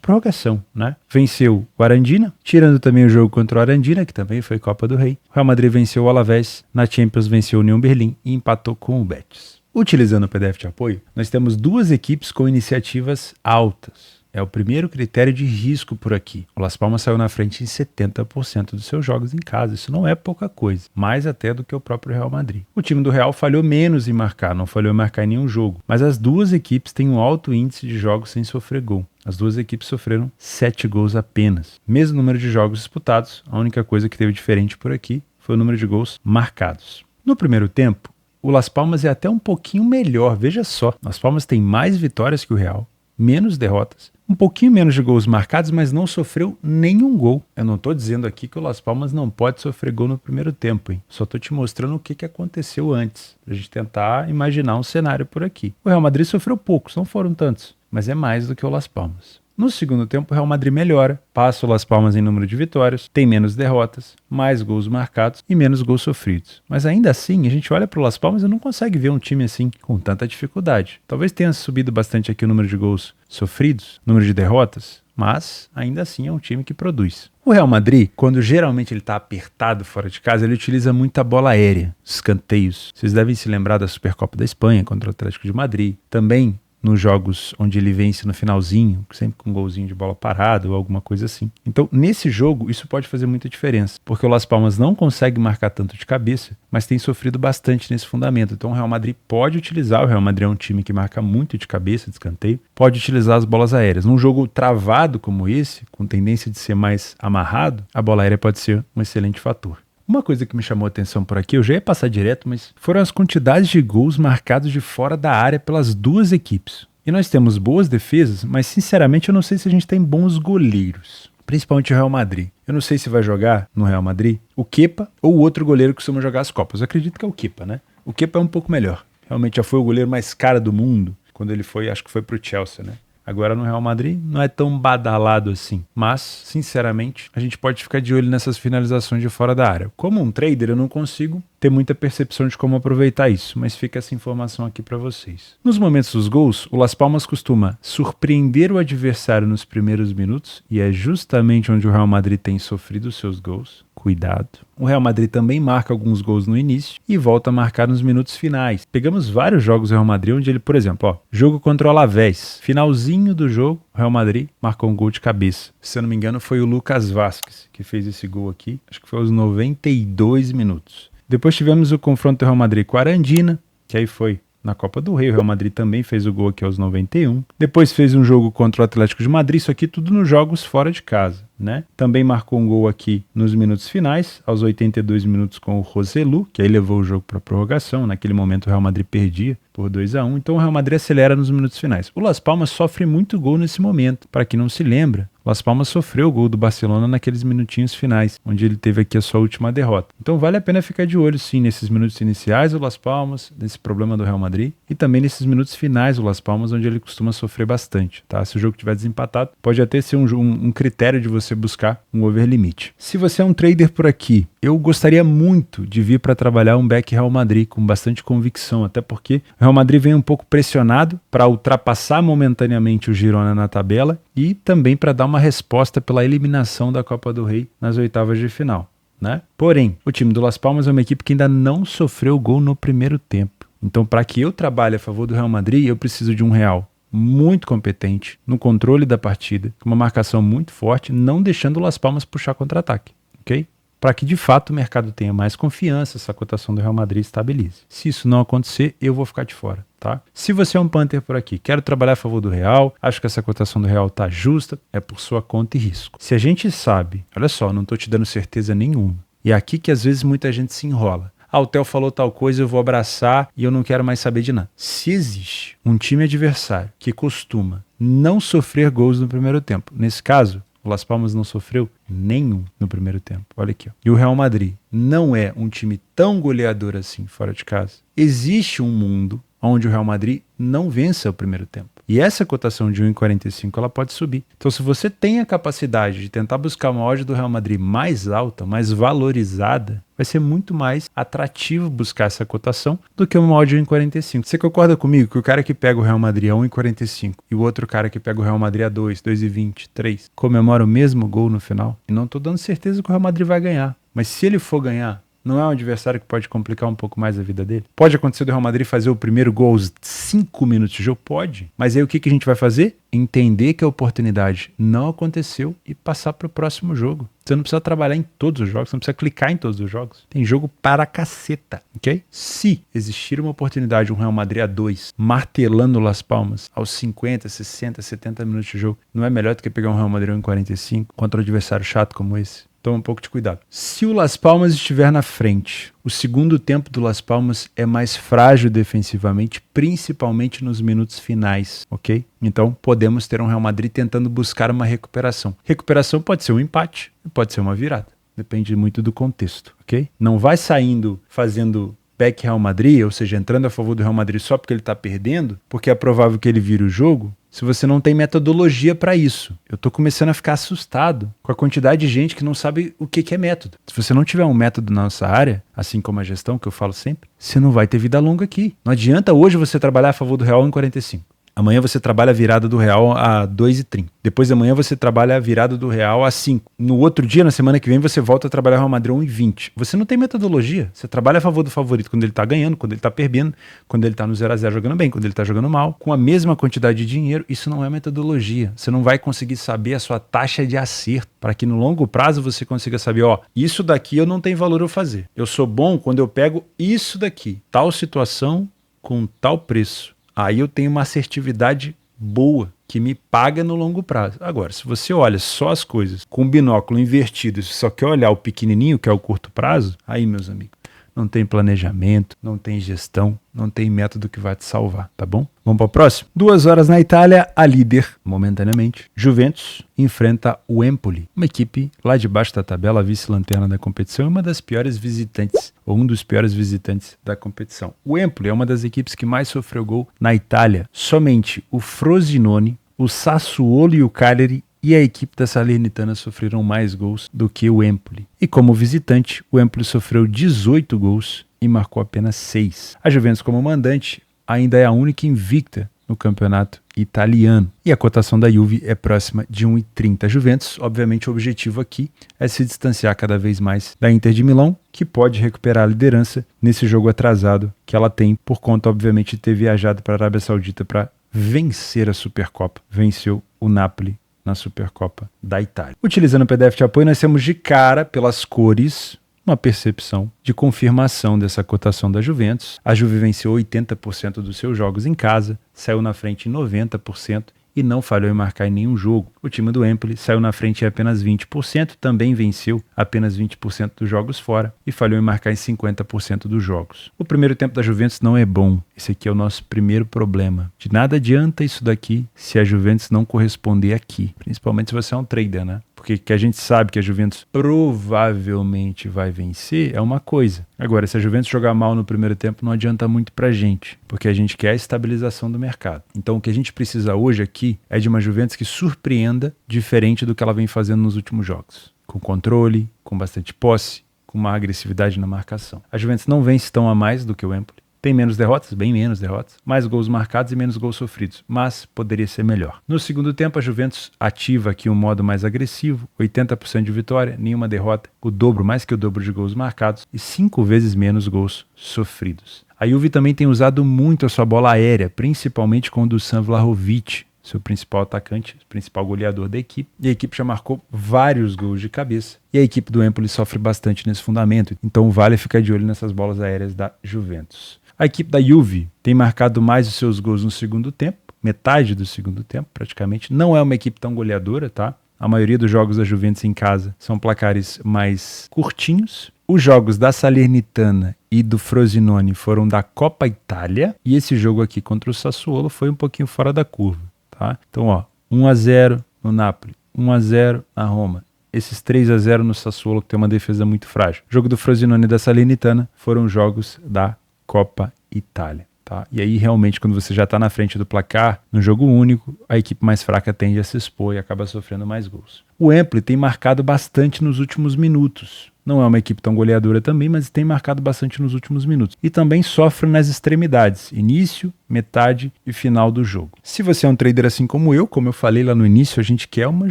prorrogação, né? Venceu o Arandina, tirando também o jogo contra o Arandina, que também foi Copa do Rei. O Real Madrid venceu o Alavés, na Champions venceu o União Berlim e empatou com o Betis. Utilizando o PDF de apoio, nós temos duas equipes com iniciativas altas. É o primeiro critério de risco por aqui. O Las Palmas saiu na frente em 70% dos seus jogos em casa. Isso não é pouca coisa, mais até do que o próprio Real Madrid. O time do Real falhou menos em marcar, não falhou em marcar em nenhum jogo. Mas as duas equipes têm um alto índice de jogos sem sofrer gol. As duas equipes sofreram 7 gols apenas. Mesmo número de jogos disputados, a única coisa que teve diferente por aqui foi o número de gols marcados. No primeiro tempo, o Las Palmas é até um pouquinho melhor, veja só. Las Palmas tem mais vitórias que o Real, menos derrotas, um pouquinho menos de gols marcados, mas não sofreu nenhum gol. Eu não estou dizendo aqui que o Las Palmas não pode sofrer gol no primeiro tempo, hein? Só estou te mostrando o que aconteceu antes, para a gente tentar imaginar um cenário por aqui. O Real Madrid sofreu poucos, não foram tantos, mas é mais do que o Las Palmas. No segundo tempo, o Real Madrid melhora, passa o Las Palmas em número de vitórias, tem menos derrotas, mais gols marcados e menos gols sofridos. Mas ainda assim, a gente olha para o Las Palmas e não consegue ver um time assim com tanta dificuldade. Talvez tenha subido bastante aqui o número de gols sofridos, número de derrotas, mas ainda assim é um time que produz. O Real Madrid, quando geralmente ele está apertado fora de casa, ele utiliza muita bola aérea, escanteios. Vocês devem se lembrar da Supercopa da Espanha contra o Atlético de Madrid. Também nos jogos onde ele vence no finalzinho, sempre com um golzinho de bola parada ou alguma coisa assim. Então, nesse jogo, isso pode fazer muita diferença, porque o Las Palmas não consegue marcar tanto de cabeça, mas tem sofrido bastante nesse fundamento. Então, o Real Madrid pode utilizar, o Real Madrid é um time que marca muito de cabeça, de escanteio, pode utilizar as bolas aéreas. Num jogo travado como esse, com tendência de ser mais amarrado, a bola aérea pode ser um excelente fator. Uma coisa que me chamou a atenção por aqui, eu já ia passar direto, mas foram as quantidades de gols marcados de fora da área pelas duas equipes. E nós temos boas defesas, mas sinceramente eu não sei se a gente tem bons goleiros. Principalmente o Real Madrid. Eu não sei se vai jogar no Real Madrid o Kepa ou o outro goleiro que costuma jogar as Copas. Eu acredito que é o Kepa, né? O Kepa é um pouco melhor. Realmente já foi o goleiro mais caro do mundo quando ele foi, acho que foi pro Chelsea, né? Agora no Real Madrid não é tão badalado assim. Mas, sinceramente, a gente pode ficar de olho nessas finalizações de fora da área. Como um trader, eu não consigo ter muita percepção de como aproveitar isso, mas fica essa informação aqui para vocês. Nos momentos dos gols, o Las Palmas costuma surpreender o adversário nos primeiros minutos, e é justamente onde o Real Madrid tem sofrido seus gols. Cuidado. O Real Madrid também marca alguns gols no início e volta a marcar nos minutos finais. Pegamos vários jogos do Real Madrid onde ele, por exemplo, jogo contra o Alavés, finalzinho do jogo, o Real Madrid marcou um gol de cabeça. Se eu não me engano foi o Lucas Vázquez que fez esse gol aqui, acho que foi aos 92 minutos. Depois tivemos o confronto do Real Madrid com a Arandina, que aí foi na Copa do Rei. O Real Madrid também fez o gol aqui aos 91. Depois fez um jogo contra o Atlético de Madrid, isso aqui tudo nos jogos fora de casa, né? Também marcou um gol aqui nos minutos finais, aos 82 minutos com o Roselu, que aí levou o jogo para prorrogação. Naquele momento o Real Madrid perdia por 2-1, então o Real Madrid acelera nos minutos finais. O Las Palmas sofre muito gol nesse momento. Para quem não se lembra, o Las Palmas sofreu o gol do Barcelona naqueles minutinhos finais, onde ele teve aqui a sua última derrota. Então vale a pena ficar de olho sim nesses minutos iniciais do Las Palmas, nesse problema do Real Madrid, e também nesses minutos finais do Las Palmas, onde ele costuma sofrer bastante, tá? Se o jogo tiver desempatado, pode até ser um critério de você buscar um over limite. Se você é um trader por aqui, eu gostaria muito de vir para trabalhar um back Real Madrid com bastante convicção, até porque o Real Madrid vem um pouco pressionado para ultrapassar momentaneamente o Girona na tabela e também para dar uma resposta pela eliminação da Copa do Rei nas oitavas de final, né? Porém, o time do Las Palmas é uma equipe que ainda não sofreu gol no primeiro tempo. Então, para que eu trabalhe a favor do Real Madrid, eu preciso de um Real muito competente no controle da partida, com uma marcação muito forte, não deixando o Las Palmas puxar contra-ataque, ok? Para que de fato o mercado tenha mais confiança, essa cotação do Real Madrid estabilize. Se isso não acontecer, eu vou ficar de fora, tá? Se você é um punter por aqui, quero trabalhar a favor do Real, acho que essa cotação do Real tá justa, é por sua conta e risco. Se a gente sabe, olha só, não tô te dando certeza nenhuma, e é aqui que às vezes muita gente se enrola. Ah, o Theo falou tal coisa, eu vou abraçar e eu não quero mais saber de nada. Se existe um time adversário que costuma não sofrer gols no primeiro tempo, nesse caso, o Las Palmas não sofreu nenhum no primeiro tempo. Olha aqui, ó. E o Real Madrid não é um time tão goleador assim fora de casa. Existe um mundo onde o Real Madrid não vença o primeiro tempo. E essa cotação de 1,45 ela pode subir. Então, se você tem a capacidade de tentar buscar uma odd do Real Madrid mais alta, mais valorizada, vai ser muito mais atrativo buscar essa cotação do que uma odd de 1,45. Você concorda comigo que o cara que pega o Real Madrid a 1,45 e o outro cara que pega o Real Madrid a 2, 2,20, 3, comemora o mesmo gol no final? E não estou dando certeza que o Real Madrid vai ganhar. Mas se ele for ganhar, não é um adversário que pode complicar um pouco mais a vida dele? Pode acontecer do Real Madrid fazer o primeiro gol aos 5 minutos de jogo? Pode. Mas aí o que a gente vai fazer? Entender que a oportunidade não aconteceu e passar para o próximo jogo. Você não precisa trabalhar em todos os jogos, você não precisa clicar em todos os jogos. Tem jogo para caceta, ok? Se existir uma oportunidade, um Real Madrid a 2, martelando Las Palmas aos 50, 60, 70 minutos de jogo, não é melhor do que pegar um Real Madrid em 45 contra um adversário chato como esse? Toma um pouco de cuidado. Se o Las Palmas estiver na frente, o segundo tempo do Las Palmas é mais frágil defensivamente, principalmente nos minutos finais, ok? Então podemos ter um Real Madrid tentando buscar uma recuperação. Recuperação pode ser um empate, pode ser uma virada. Depende muito do contexto, ok? Não vai saindo fazendo back Real Madrid, ou seja, entrando a favor do Real Madrid só porque ele está perdendo, porque é provável que ele vire o jogo, se você não tem metodologia para isso. Eu estou começando a ficar assustado com a quantidade de gente que não sabe o que é método. Se você não tiver um método na nossa área, assim como a gestão, que eu falo sempre, você não vai ter vida longa aqui. Não adianta hoje você trabalhar a favor do Real em 45. Amanhã você trabalha a virada do Real a 2,30. Depois de amanhã você trabalha a virada do Real a 5. No outro dia, na semana que vem, você volta a trabalhar o Real Madrid a 1,20. Você não tem metodologia. Você trabalha a favor do favorito quando ele tá ganhando, quando ele tá perdendo, quando ele tá no 0-0 jogando bem, quando ele tá jogando mal, com a mesma quantidade de dinheiro. Isso não é metodologia. Você não vai conseguir saber a sua taxa de acerto para que no longo prazo você consiga saber, ó, isso daqui eu não tenho valor eu fazer. Eu sou bom quando eu pego isso daqui, tal situação com tal preço. Aí eu tenho uma assertividade boa, que me paga no longo prazo. Agora, se você olha só as coisas com binóculo invertido, se só quer olhar o pequenininho, que é o curto prazo, aí, meus amigos, não tem planejamento, não tem gestão, não tem método que vai te salvar, tá bom? Vamos para o próximo? 2 horas na Itália, a líder, momentaneamente, Juventus, enfrenta o Empoli, uma equipe lá de baixo da tabela, vice-lanterna da competição e uma das piores visitantes, ou um dos piores visitantes da competição. O Empoli é uma das equipes que mais sofreu gol na Itália. Somente o Frosinone, o Sassuolo e o Cagliari e a equipe da Salernitana sofreram mais gols do que o Empoli. E como visitante, o Empoli sofreu 18 gols e marcou apenas 6. A Juventus como mandante ainda é a única invicta no campeonato italiano. E a cotação da Juve é próxima de 1,30. A Juventus, obviamente, o objetivo aqui é se distanciar cada vez mais da Inter de Milão, que pode recuperar a liderança nesse jogo atrasado que ela tem, por conta, obviamente, de ter viajado para a Arábia Saudita para vencer a Supercopa. Venceu o Napoli na Supercopa da Itália. Utilizando o PDF de apoio, nós temos de cara, pelas cores, uma percepção de confirmação dessa cotação da Juventus. A Juve venceu 80% dos seus jogos em casa, saiu na frente em 90% e não falhou em marcar em nenhum jogo. O time do Empoli saiu na frente em apenas 20%, também venceu apenas 20% dos jogos fora e falhou em marcar em 50% dos jogos. O primeiro tempo da Juventus não é bom. Esse aqui é o nosso primeiro problema. De nada adianta isso daqui se a Juventus não corresponder aqui, principalmente se você é um trader, né? Porque que a gente sabe que a Juventus provavelmente vai vencer é uma coisa. Agora, se a Juventus jogar mal no primeiro tempo, não adianta muito pra gente, porque a gente quer a estabilização do mercado. Então, o que a gente precisa hoje aqui é de uma Juventus que surpreenda diferente do que ela vem fazendo nos últimos jogos. Com controle, com bastante posse, com uma agressividade na marcação. A Juventus não vence tão a mais do que o Empoli. Tem menos derrotas, bem menos derrotas, mais gols marcados e menos gols sofridos, mas poderia ser melhor. No segundo tempo, a Juventus ativa aqui um modo mais agressivo, 80% de vitória, nenhuma derrota, o dobro, mais que o dobro de gols marcados e 5 vezes menos gols sofridos. A Juve também tem usado muito a sua bola aérea, principalmente com o Dusan Vlahovic, seu principal atacante, principal goleador da equipe, e a equipe já marcou vários gols de cabeça. E a equipe do Empoli sofre bastante nesse fundamento, então vale ficar de olho nessas bolas aéreas da Juventus. A equipe da Juve tem marcado mais os seus gols no segundo tempo, metade do segundo tempo praticamente. Não é uma equipe tão goleadora, tá? A maioria dos jogos da Juventus em casa são placares mais curtinhos. Os jogos da Salernitana e do Frosinone foram da Coppa Itália, e esse jogo aqui contra o Sassuolo foi um pouquinho fora da curva, tá? Então, 1-0 no Napoli, 1-0 na Roma. Esses 3-0 no Sassuolo, que tem uma defesa muito frágil. O jogo do Frosinone e da Salernitana foram jogos da Coppa Itália, tá? E aí realmente quando você já está na frente do placar, no jogo único, a equipe mais fraca tende a se expor e acaba sofrendo mais gols. O Empoli tem marcado bastante nos últimos minutos. Não é uma equipe tão goleadora também, mas tem marcado bastante nos últimos minutos. E também sofre nas extremidades, início, metade e final do jogo. Se você é um trader assim como eu falei lá no início, a gente quer uma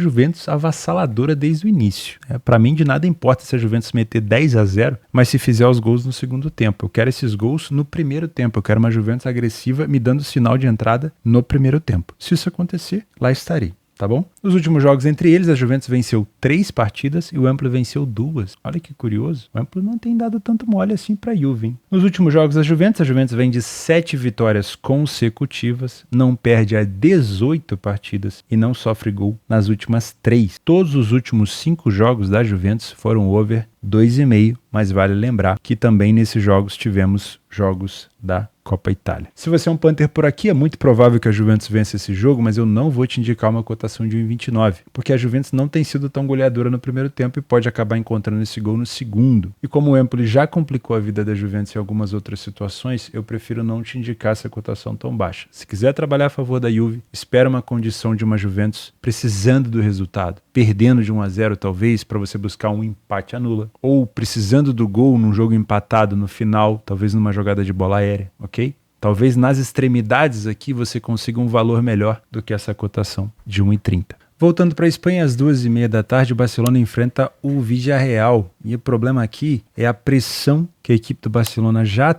Juventus avassaladora desde o início. Para mim, de nada importa se a Juventus meter 10-0, mas se fizer os gols no segundo tempo. Eu quero esses gols no primeiro tempo. Eu quero uma Juventus agressiva me dando sinal de entrada no primeiro tempo. Se isso acontecer, lá estarei. Tá bom? Nos últimos jogos entre eles, a Juventus venceu 3 partidas e o Empoli venceu 2. Olha que curioso. O Empoli não tem dado tanto mole assim pra Juve, hein? Nos últimos jogos da Juventus, a Juventus vem de 7 vitórias consecutivas, não perde a 18 partidas e não sofre gol nas últimas 3. Todos os últimos 5 jogos da Juventus foram over 2,5, mas vale lembrar que também nesses jogos tivemos jogos da Coppa Itália. Se você é um punter por aqui, é muito provável que a Juventus vença esse jogo, mas eu não vou te indicar uma cotação de 1,29, porque a Juventus não tem sido tão goleadora no primeiro tempo e pode acabar encontrando esse gol no segundo. E como o Empoli já complicou a vida da Juventus em algumas outras situações, eu prefiro não te indicar essa cotação tão baixa. Se quiser trabalhar a favor da Juve, espera uma condição de uma Juventus precisando do resultado, perdendo de 1-0 talvez, para você buscar um empate anula, ou precisando do gol num jogo empatado no final, talvez numa jogada de bola aérea, ok? Talvez nas extremidades aqui você consiga um valor melhor do que essa cotação de 1,30. Voltando para a Espanha, às 2h30 da tarde, o Barcelona enfrenta o Villarreal. E o problema aqui é a pressão que a equipe do Barcelona já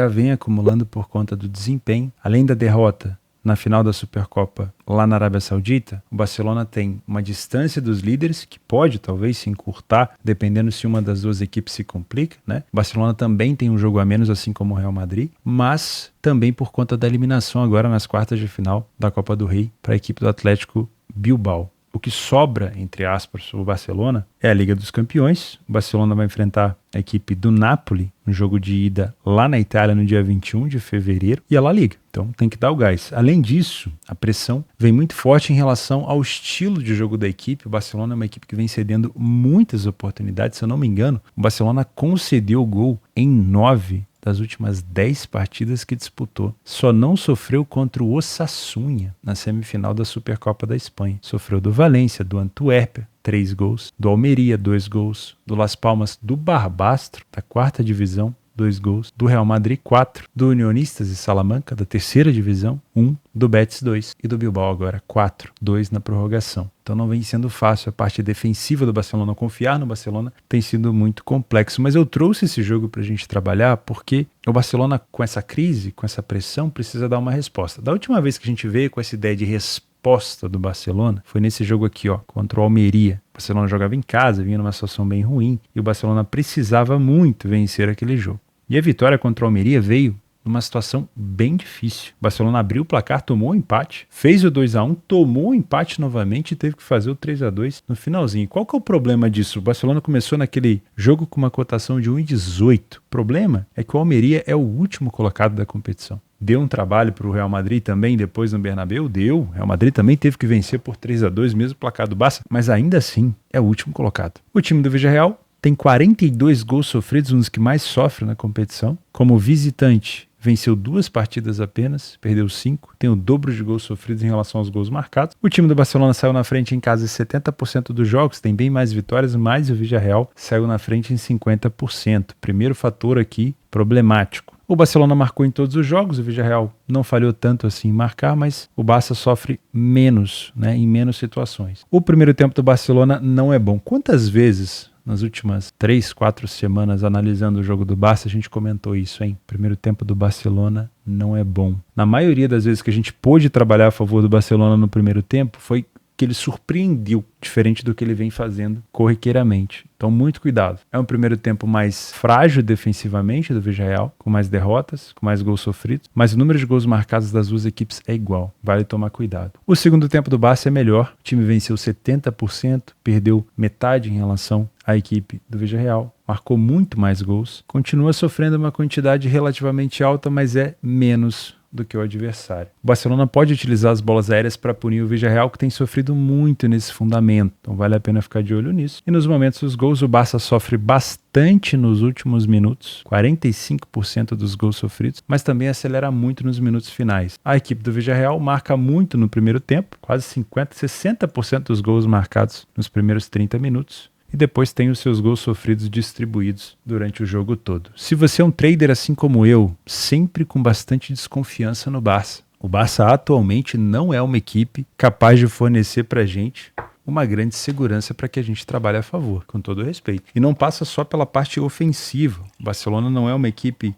vem acumulando por conta do desempenho. Além da derrota na final da Supercopa lá na Arábia Saudita, o Barcelona tem uma distância dos líderes que pode talvez se encurtar, dependendo se uma das duas equipes se complica, né? O Barcelona também tem um jogo a menos, assim como o Real Madrid, mas também por conta da eliminação agora nas quartas de final da Copa do Rei para a equipe do Atlético Bilbao. O que sobra, entre aspas, o Barcelona é a Liga dos Campeões. O Barcelona vai enfrentar a equipe do Napoli no jogo de ida lá na Itália no dia 21 de fevereiro e a La Liga. Então tem que dar o gás. Além disso, a pressão vem muito forte em relação ao estilo de jogo da equipe. O Barcelona é uma equipe que vem cedendo muitas oportunidades. Se eu não me engano, o Barcelona concedeu gol em 9 das últimas 10 partidas que disputou. Só não sofreu contra o Osasuna na semifinal da Supercopa da Espanha. Sofreu do Valência, do Antuérpia, 3 gols, do Almeria, 2 gols, do Las Palmas, do Barbastro, da 4ª divisão, 2 gols. Do Real Madrid, 4. Do Unionistas e Salamanca, da terceira divisão, 1. Do Betis, 2. E do Bilbao agora, 4. 2 na prorrogação. Então não vem sendo fácil a parte defensiva do Barcelona. Confiar no Barcelona tem sido muito complexo. Mas eu trouxe esse jogo para a gente trabalhar porque o Barcelona, com essa crise, com essa pressão, precisa dar uma resposta. Da última vez que a gente veio com essa ideia de resposta do Barcelona, foi nesse jogo aqui, ó, contra o Almeria. O Barcelona jogava em casa, vinha numa situação bem ruim, e o Barcelona precisava muito vencer aquele jogo. E a vitória contra o Almeria veio numa situação bem difícil. O Barcelona abriu o placar, tomou o empate, fez o 2-1, tomou o empate novamente e teve que fazer o 3-2 no finalzinho. Qual que é o problema disso? O Barcelona começou naquele jogo com uma cotação de 1,18. O problema é que o Almeria é o último colocado da competição. Deu um trabalho para o Real Madrid também, depois no Bernabéu, deu. O Real Madrid também teve que vencer por 3-2, mesmo placar do Barça, mas ainda assim é o último colocado. O time do Villarreal tem 42 gols sofridos, um dos que mais sofre na competição. Como visitante, venceu 2 partidas apenas, perdeu 5, tem o dobro de gols sofridos em relação aos gols marcados. O time do Barcelona saiu na frente em casa em 70% dos jogos, tem bem mais vitórias, mas o Villarreal saiu na frente em 50%. Primeiro fator aqui, problemático. O Barcelona marcou em todos os jogos, o Villarreal não falhou tanto assim em marcar, mas o Barça sofre menos, né, em menos situações. O primeiro tempo do Barcelona não é bom. Quantas vezes nas últimas 3, 4 semanas, analisando o jogo do Barça, a gente comentou isso, hein? O primeiro tempo do Barcelona não é bom. Na maioria das vezes que a gente pôde trabalhar a favor do Barcelona no primeiro tempo, foi que ele surpreendeu, diferente do que ele vem fazendo corriqueiramente. Então, muito cuidado. É um primeiro tempo mais frágil defensivamente do Villarreal, com mais derrotas, com mais gols sofridos, mas o número de gols marcados das duas equipes é igual. Vale tomar cuidado. O segundo tempo do Barça é melhor. O time venceu 70%, perdeu metade em relação à equipe do Villarreal. Marcou muito mais gols. Continua sofrendo uma quantidade relativamente alta, mas é menos do que o adversário. O Barcelona pode utilizar as bolas aéreas para punir o Villarreal, que tem sofrido muito nesse fundamento. Então vale a pena ficar de olho nisso. E nos momentos dos gols, o Barça sofre bastante nos últimos minutos, 45% dos gols sofridos, mas também acelera muito nos minutos finais. A equipe do Villarreal marca muito no primeiro tempo, quase 60% dos gols marcados nos primeiros 30 minutos. E depois tem os seus gols sofridos distribuídos durante o jogo todo. Se você é um trader assim como eu, sempre com bastante desconfiança no Barça. O Barça atualmente não é uma equipe capaz de fornecer pra gente uma grande segurança para que a gente trabalhe a favor, com todo respeito. E não passa só pela parte ofensiva. O Barcelona não é uma equipe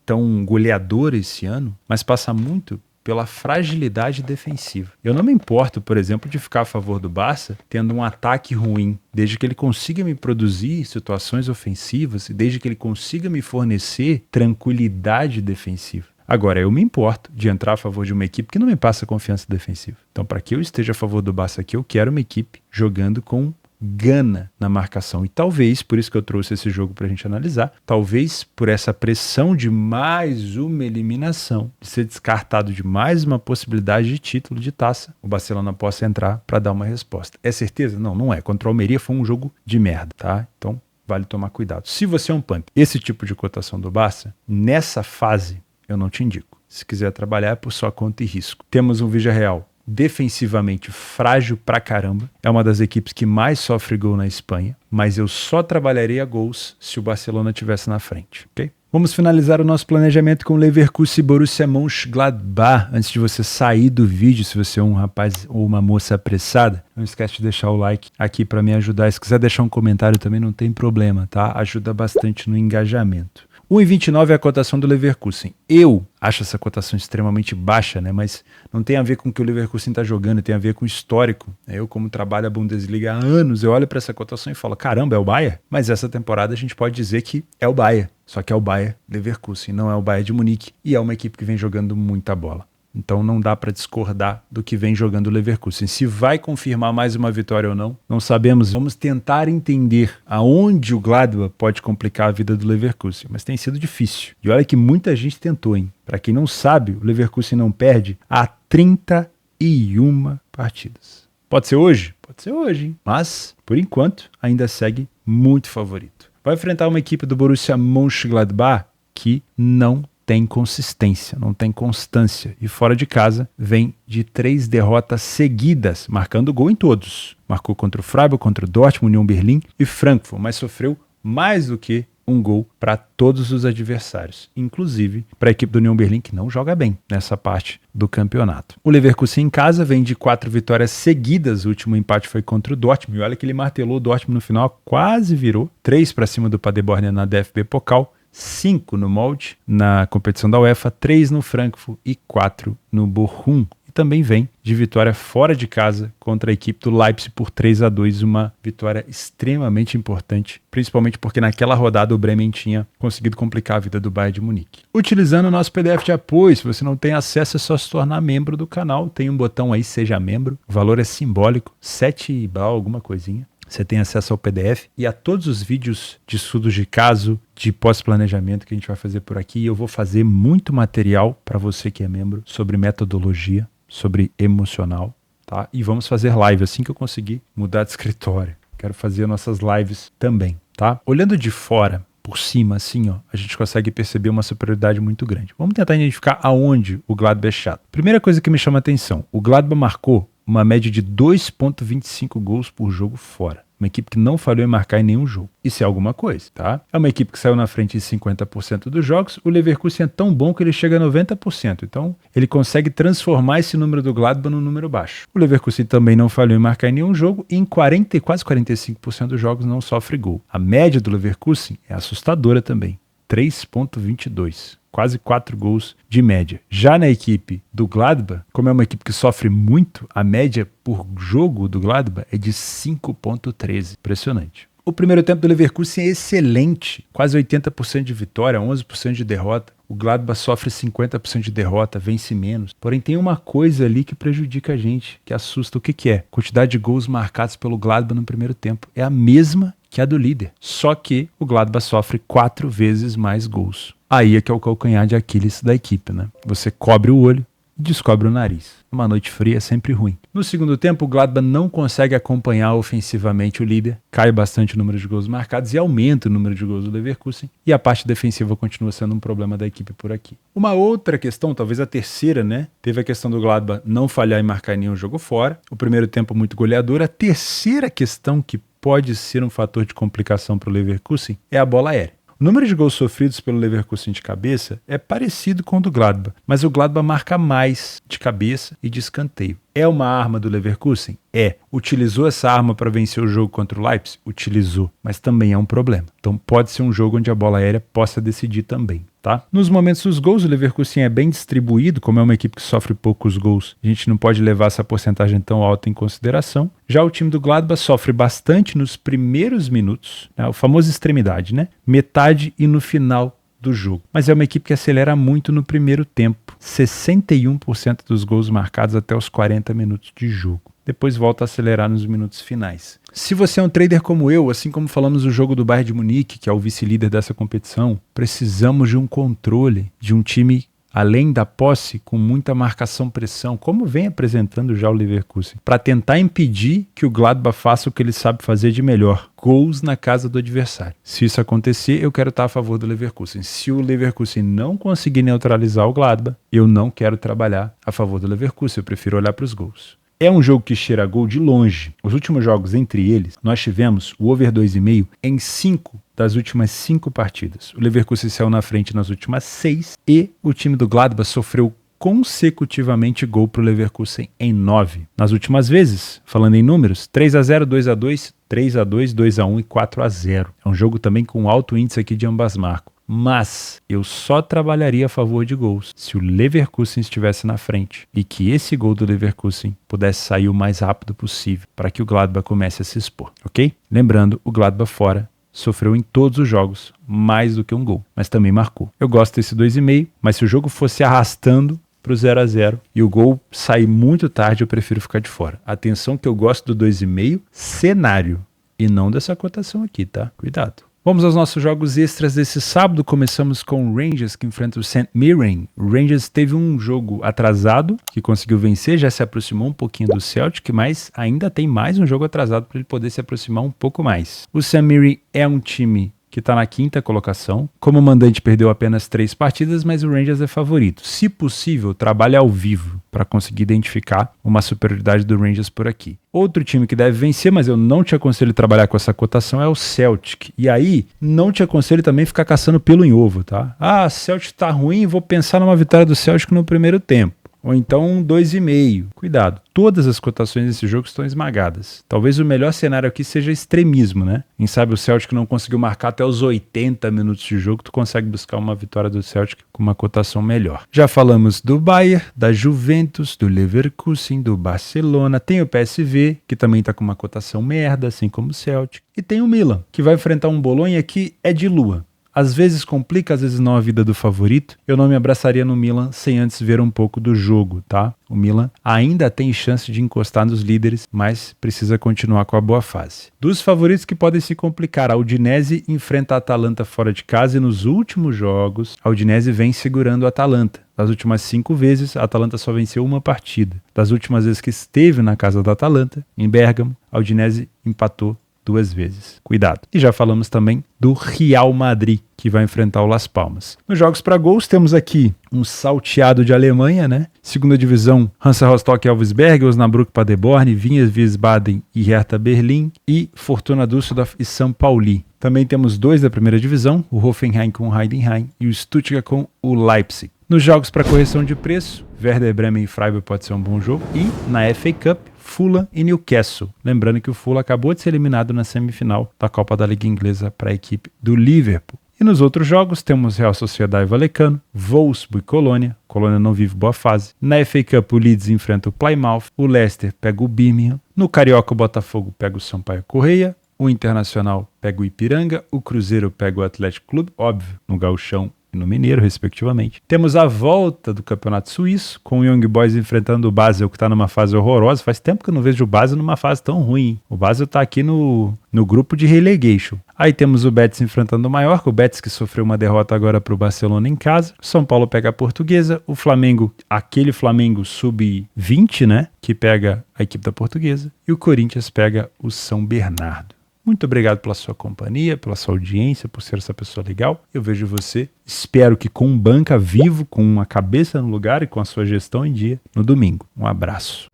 tão goleadora esse ano, mas passa muito pela fragilidade defensiva. Eu não me importo, por exemplo, de ficar a favor do Barça tendo um ataque ruim, desde que ele consiga me produzir situações ofensivas e desde que ele consiga me fornecer tranquilidade defensiva. Agora, eu me importo de entrar a favor de uma equipe que não me passa confiança defensiva. Então, para que eu esteja a favor do Barça aqui, eu quero uma equipe jogando com gana na marcação. E talvez, por isso que eu trouxe esse jogo para a gente analisar, talvez por essa pressão de mais uma eliminação, de ser descartado de mais uma possibilidade de título de taça, o Barcelona possa entrar para dar uma resposta. É certeza? Não, não é. Contra o Almeria foi um jogo de merda, tá? Então, vale tomar cuidado. Se você é um pump, esse tipo de cotação do Barça, nessa fase, eu não te indico. Se quiser trabalhar, é por sua conta e risco. Temos um Villarreal defensivamente frágil pra caramba. É uma das equipes que mais sofre gol na Espanha, mas eu só trabalharia gols se o Barcelona estivesse na frente, ok? Vamos finalizar o nosso planejamento com Leverkusen e Borussia Mönchengladbach. Antes de você sair do vídeo, se você é um rapaz ou uma moça apressada, não esquece de deixar o like aqui para me ajudar. Se quiser deixar um comentário também, não tem problema, tá? Ajuda bastante no engajamento. 1,29 é a cotação do Leverkusen. Eu acho essa cotação extremamente baixa, né? Mas não tem a ver com o que o Leverkusen está jogando, tem a ver com o histórico. Eu, como trabalho a Bundesliga há anos, eu olho para essa cotação e falo, caramba, é o Bayern? Mas essa temporada a gente pode dizer que é o Bayern. Só que é o Bayern Leverkusen, não é o Bayern de Munique. E é uma equipe que vem jogando muita bola. Então não dá para discordar do que vem jogando o Leverkusen. Se vai confirmar mais uma vitória ou não, não sabemos. Vamos tentar entender aonde o Gladbach pode complicar a vida do Leverkusen. Mas tem sido difícil. E olha que muita gente tentou, hein? Para quem não sabe, o Leverkusen não perde há 31 partidas. Pode ser hoje? Pode ser hoje, hein? Mas, por enquanto, ainda segue muito favorito. Vai enfrentar uma equipe do Borussia Mönchengladbach que não tem consistência, não tem constância. E fora de casa, vem de 3 derrotas seguidas, marcando gol em todos. Marcou contra o Freiburg, contra o Dortmund, Union Berlin e Frankfurt, mas sofreu mais do que um gol para todos os adversários, inclusive para a equipe do União Berlim, que não joga bem nessa parte do campeonato. O Leverkusen em casa vem de 4 vitórias seguidas, o último empate foi contra o Dortmund, e olha que ele martelou o Dortmund no final, quase virou, 3 para cima do Paderborn na DFB Pokal, 5 no Molde, na competição da UEFA, 3 no Frankfurt e 4 no Bochum. Também vem de vitória fora de casa contra a equipe do Leipzig por 3-2, uma vitória extremamente importante, principalmente porque naquela rodada o Bremen tinha conseguido complicar a vida do Bayern de Munique. Utilizando o nosso PDF de apoio, se você não tem acesso é só se tornar membro do canal, tem um botão aí, seja membro, o valor é simbólico, 7 bal, alguma coisinha. Você tem acesso ao PDF e a todos os vídeos de estudos de caso, de pós-planejamento que a gente vai fazer por aqui. Eu vou fazer muito material para você que é membro sobre metodologia, sobre emocional, tá? E vamos fazer live assim que eu conseguir mudar de escritório. Quero fazer nossas lives também, tá? Olhando de fora, por cima, assim, ó, a gente consegue perceber uma superioridade muito grande. Vamos tentar identificar aonde o Gladbach é chato. Primeira coisa que me chama a atenção, o Gladbach marcou uma média de 2,25 gols por jogo fora. Uma equipe que não falhou em marcar em nenhum jogo. Isso é alguma coisa, tá? É uma equipe que saiu na frente em 50% dos jogos. O Leverkusen é tão bom que ele chega a 90%. Então, ele consegue transformar esse número do Gladbach num número baixo. O Leverkusen também não falhou em marcar em nenhum jogo e em quase 45% dos jogos não sofre gol. A média do Leverkusen é assustadora também. 3,22. Quase 4 gols de média. Já na equipe do Gladbach, como é uma equipe que sofre muito, a média por jogo do Gladbach é de 5,13. Impressionante. O primeiro tempo do Leverkusen é excelente. Quase 80% de vitória, 11% de derrota. O Gladbach sofre 50% de derrota, vence menos. Porém, tem uma coisa ali que prejudica a gente, que assusta. O que é? A quantidade de gols marcados pelo Gladbach no primeiro tempo é a mesma que a do líder. Só que o Gladbach sofre 4 vezes mais gols. Aí é que é o calcanhar de Aquiles da equipe, né? Você cobre o olho e descobre o nariz. Uma noite fria é sempre ruim. No segundo tempo, o Gladbach não consegue acompanhar ofensivamente o líder, cai bastante o número de gols marcados e aumenta o número de gols do Leverkusen, e a parte defensiva continua sendo um problema da equipe por aqui. Uma outra questão, talvez a terceira, né? Teve a questão do Gladbach não falhar em marcar em nenhum jogo fora, o primeiro tempo muito goleador. A terceira questão que pode ser um fator de complicação para o Leverkusen é a bola aérea. O número de gols sofridos pelo Leverkusen de cabeça é parecido com o do Gladbach, mas o Gladbach marca mais de cabeça e de escanteio. É uma arma do Leverkusen? É. Utilizou essa arma para vencer o jogo contra o Leipzig? Utilizou, mas também é um problema. Então pode ser um jogo onde a bola aérea possa decidir também, tá? Nos momentos dos gols, o Leverkusen é bem distribuído, como é uma equipe que sofre poucos gols, a gente não pode levar essa porcentagem tão alta em consideração. Já o time do Gladbach sofre bastante nos primeiros minutos, né? O famoso extremidade, né? Metade e no final do jogo. Mas é uma equipe que acelera muito no primeiro tempo. 61% dos gols marcados até os 40 minutos de jogo. Depois volta a acelerar nos minutos finais. Se você é um trader como eu, assim como falamos do jogo do Bayern de Munique, que é o vice-líder dessa competição, precisamos de um controle, de um time além da posse, com muita marcação-pressão, como vem apresentando já o Leverkusen, para tentar impedir que o Gladbach faça o que ele sabe fazer de melhor, gols na casa do adversário. Se isso acontecer, eu quero estar a favor do Leverkusen. Se o Leverkusen não conseguir neutralizar o Gladbach, eu não quero trabalhar a favor do Leverkusen, eu prefiro olhar para os gols. É um jogo que cheira a gol de longe. Os últimos jogos entre eles, nós tivemos o over 2,5 em 5 das últimas 5 partidas. O Leverkusen saiu na frente nas últimas 6 e o time do Gladbach sofreu consecutivamente gol para o Leverkusen em 9. Nas últimas vezes, falando em números, 3-0, 2-2, 3-2, 2-1 e 4-0. É um jogo também com alto índice aqui de ambas marcas. Mas eu só trabalharia a favor de gols se o Leverkusen estivesse na frente e que esse gol do Leverkusen pudesse sair o mais rápido possível para que o Gladbach comece a se expor, ok? Lembrando, o Gladbach fora sofreu em todos os jogos mais do que um gol, mas também marcou. Eu gosto desse 2,5, mas se o jogo fosse arrastando para o 0-0 e o gol sair muito tarde, eu prefiro ficar de fora. Atenção que eu gosto do 2,5 cenário e não dessa cotação aqui, tá? Cuidado. Vamos aos nossos jogos extras desse sábado. Começamos com o Rangers, que enfrenta o St. Mirren. O Rangers teve um jogo atrasado, que conseguiu vencer, já se aproximou um pouquinho do Celtic, mas ainda tem mais um jogo atrasado para ele poder se aproximar um pouco mais. O St. Mirren é um time que está na 5ª colocação. Como mandante perdeu apenas 3 partidas, mas o Rangers é favorito. Se possível, trabalhe ao vivo para conseguir identificar uma superioridade do Rangers por aqui. Outro time que deve vencer, mas eu não te aconselho trabalhar com essa cotação, é o Celtic. E aí, não te aconselho também ficar caçando pelo em ovo, tá? Ah, Celtic tá ruim, vou pensar numa vitória do Celtic no primeiro tempo. Ou então 2,5. Cuidado, todas as cotações desse jogo estão esmagadas. Talvez o melhor cenário aqui seja extremismo, né? Quem sabe o Celtic não conseguiu marcar até os 80 minutos de jogo, tu consegue buscar uma vitória do Celtic com uma cotação melhor. Já falamos do Bayern, da Juventus, do Leverkusen, do Barcelona. Tem o PSV, que também tá com uma cotação merda, assim como o Celtic. E tem o Milan, que vai enfrentar um Bolonha que é de lua. Às vezes complica, às vezes não a vida do favorito. Eu não me abraçaria no Milan sem antes ver um pouco do jogo, tá? O Milan ainda tem chance de encostar nos líderes, mas precisa continuar com a boa fase. Dos favoritos que podem se complicar, a Udinese enfrenta a Atalanta fora de casa e nos últimos jogos, a Udinese vem segurando a Atalanta. Das últimas 5 vezes, a Atalanta só venceu uma partida. Das últimas vezes que esteve na casa da Atalanta, em Bérgamo, a Udinese empatou 2 vezes. Cuidado. E já falamos também do Real Madrid, que vai enfrentar o Las Palmas. Nos jogos para gols, temos aqui um salteado de Alemanha, né? Segunda divisão, Hansa Rostock e Elversberg, Osnabrück, Paderborn, Vinhas Wiesbaden e Hertha Berlim, e Fortuna Düsseldorf e São Pauli. Também temos 2 da primeira divisão, o Hoffenheim com o Heidenheim e o Stuttgart com o Leipzig. Nos jogos para correção de preço, Werder Bremen e Freiburg pode ser um bom jogo. E na FA Cup, Fulham e Newcastle. Lembrando que o Fulham acabou de ser eliminado na semifinal da Copa da Liga Inglesa para a equipe do Liverpool. E nos outros jogos temos Real Sociedade e Vallecano, Wolfsburg e Colônia. Colônia não vive boa fase. Na FA Cup o Leeds enfrenta o Plymouth, o Leicester pega o Birmingham. No Carioca o Botafogo pega o Sampaio Correia. O Internacional pega o Ipiranga, o Cruzeiro pega o Atlético Clube, óbvio, no Gauchão e no Mineiro, respectivamente. Temos a volta do Campeonato Suíço, com o Young Boys enfrentando o Basel, que está numa fase horrorosa. Faz tempo que eu não vejo o Basel numa fase tão ruim. O Basel está aqui no grupo de relegation. Aí temos o Betis enfrentando o Mallorca, o Betis que sofreu uma derrota agora para o Barcelona em casa. O São Paulo pega a Portuguesa, o Flamengo, aquele Flamengo sub-20, né, que pega a equipe da Portuguesa, e o Corinthians pega o São Bernardo. Muito obrigado pela sua companhia, pela sua audiência, por ser essa pessoa legal. Eu vejo você, espero que com um banca vivo, com uma cabeça no lugar e com a sua gestão em dia, no domingo. Um abraço.